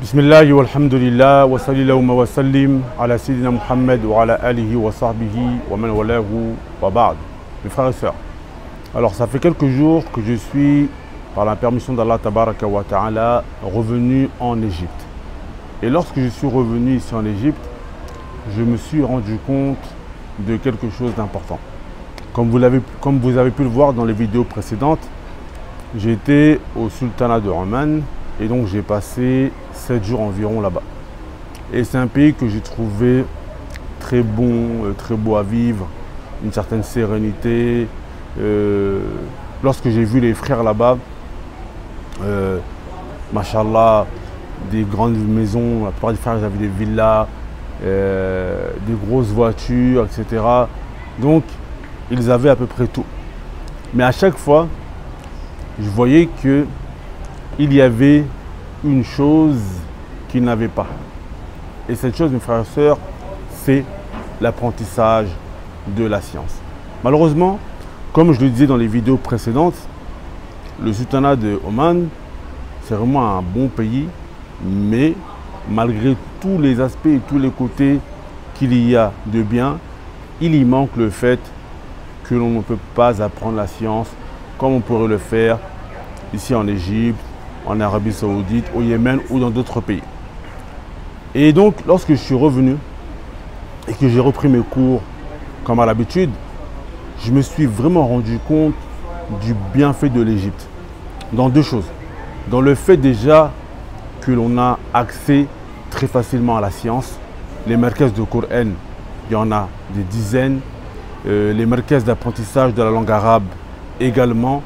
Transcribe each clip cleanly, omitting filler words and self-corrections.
Bismillah walhamdulillah wa sallallahu wa sallim ala sayyidina Muhammad wa ala alihi wa sahbihi wa man walahu wa ba'd. Mes frères et sœurs, alors ça fait quelques jours que je suis, par la permission d'Allah tabaraka wa ta'ala, revenu en Égypte. Et lorsque je suis revenu ici en Égypte, je me suis rendu compte de quelque chose d'important. Comme vous avez pu le voir dans les vidéos précédentes, j'étais au sultanat de Oman et donc j'ai passé 7 jours environ là-bas. Et c'est un pays que j'ai trouvé très bon, très beau à vivre, une certaine sérénité. Lorsque j'ai vu les frères là-bas, machallah, des grandes maisons, la plupart des frères avaient des villas, des grosses voitures, etc. Donc ils avaient à peu près tout. Mais à chaque fois, je voyais qu'il y avait une chose qu'ils n'avaient pas. Et cette chose, mes frères et sœurs, c'est l'apprentissage de la science. Malheureusement, comme je le disais dans les vidéos précédentes, le sultanat de Oman, c'est vraiment un bon pays, mais malgré tous les aspects et tous les côtés qu'il y a de bien, il y manque le fait que l'on ne peut pas apprendre la science comme on pourrait le faire ici en Égypte, en Arabie Saoudite, au Yémen ou dans d'autres pays. Et donc, lorsque je suis revenu et que j'ai repris mes cours comme à l'habitude, je me suis vraiment rendu compte du bienfait de l'Égypte. Dans deux choses. Dans le fait déjà que l'on a accès très facilement à la science. Les markaz de Coran, il y en a des dizaines. Les markaz d'apprentissage de la langue arabe également.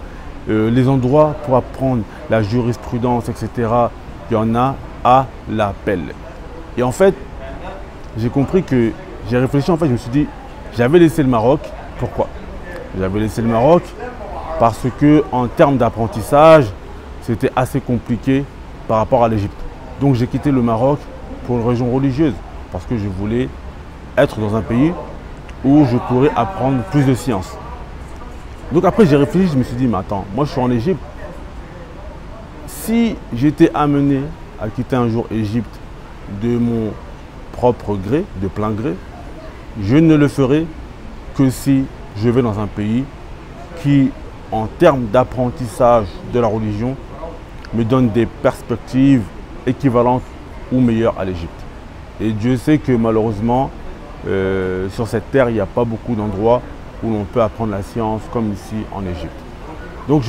Les endroits pour apprendre la jurisprudence, etc., il y en a à l'appel. Et en fait, j'ai compris que, j'ai réfléchi, en fait, je me suis dit, j'avais laissé le Maroc. Pourquoi? J'avais laissé le Maroc parce que en termes d'apprentissage, c'était assez compliqué par rapport à l'Égypte. Donc j'ai quitté le Maroc pour une raison religieuse, parce que je voulais être dans un pays où je pourrais apprendre plus de sciences. Donc après j'ai réfléchi, je me suis dit, mais attends, moi je suis en Égypte. Si j'étais amené à quitter un jour Égypte de mon propre gré, de plein gré, je ne le ferai que si je vais dans un pays qui, en termes d'apprentissage de la religion, me donne des perspectives équivalentes ou meilleures à l'Égypte. Et Dieu sait que malheureusement, sur cette terre, il n'y a pas beaucoup d'endroits où l'on peut apprendre la science comme ici en Égypte. Donc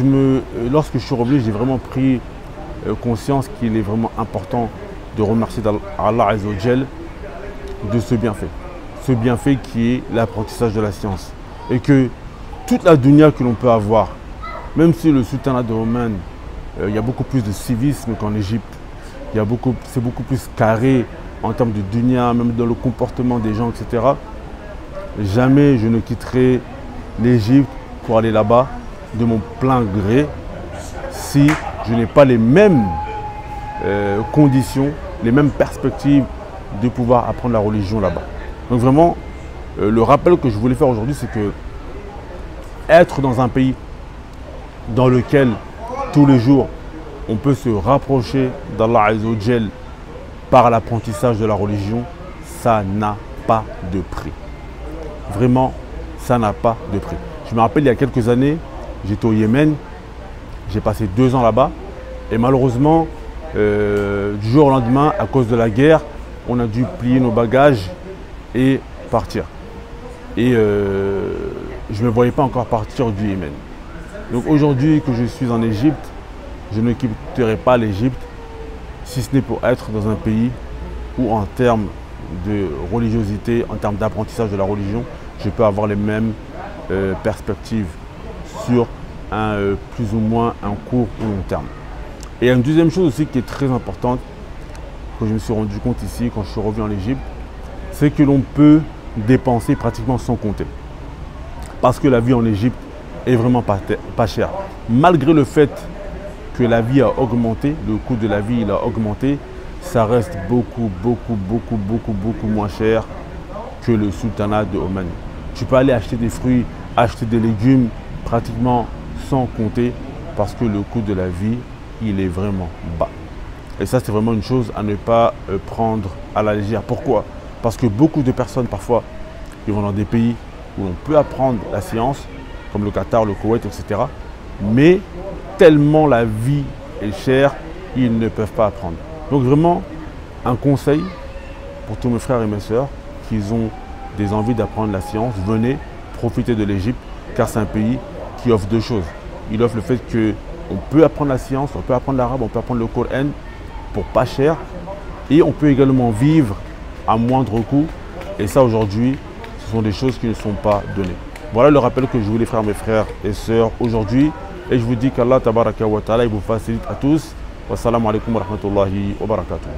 lorsque je suis revenu, j'ai vraiment pris conscience qu'il est vraiment important de remercier Allah Azza wa Jal de ce bienfait. Ce bienfait qui est l'apprentissage de la science. Et que toute la dunya que l'on peut avoir, même si le sultanat de Oman, il y a beaucoup plus de civisme qu'en Égypte, c'est beaucoup plus carré en termes de dunya, même dans le comportement des gens, etc. Jamais je ne quitterai l'Égypte pour aller là-bas de mon plein gré si je n'ai pas les mêmes conditions, les mêmes perspectives de pouvoir apprendre la religion là-bas. Donc vraiment, le rappel que je voulais faire aujourd'hui, c'est que être dans un pays dans lequel tous les jours on peut se rapprocher d'Allah Azza wa Jal par l'apprentissage de la religion, ça n'a pas de prix. Vraiment, ça n'a pas de prix. Je me rappelle il y a quelques années, j'étais au Yémen, j'ai passé 2 ans là-bas et malheureusement, du jour au lendemain, à cause de la guerre, on a dû plier nos bagages et partir. Et je ne me voyais pas encore partir du Yémen. Donc aujourd'hui que je suis en Égypte, je ne quitterai pas l'Égypte si ce n'est pour être dans un pays où en termes de religiosité, en termes d'apprentissage de la religion, je peux avoir les mêmes perspectives sur plus ou moins un court ou long terme. Et une deuxième chose aussi qui est très importante, que je me suis rendu compte ici quand je suis revenu en Égypte, c'est que l'on peut dépenser pratiquement sans compter. Parce que la vie en Égypte est vraiment pas chère. Malgré le fait que la vie a augmenté, le coût de la vie il a augmenté, ça reste beaucoup moins cher que le sultanat de Oman. Tu peux aller acheter des fruits, acheter des légumes pratiquement sans compter parce que le coût de la vie il est vraiment bas. Et ça, c'est vraiment une chose à ne pas prendre à la légère. Pourquoi? Parce que beaucoup de personnes, parfois, ils vont dans des pays où on peut apprendre la science, comme le Qatar, le Koweït, etc. Mais tellement la vie est chère, ils ne peuvent pas apprendre. Donc vraiment, un conseil pour tous mes frères et mes sœurs qui ont des envies d'apprendre la science, venez profiter de l'Égypte, car c'est un pays qui offre deux choses. Il offre le fait qu'on peut apprendre la science, on peut apprendre l'arabe, on peut apprendre le Coran pour pas cher, et on peut également vivre à moindre coût. Et ça, aujourd'hui, ce sont des choses qui ne sont pas données. Voilà le rappel que je voulais faire à mes frères et sœurs aujourd'hui. Et je vous dis qu'Allah tabaraka wa ta'ala, il vous facilite à tous. Wassalamu alaikum wa rahmatullahi wa barakatuh.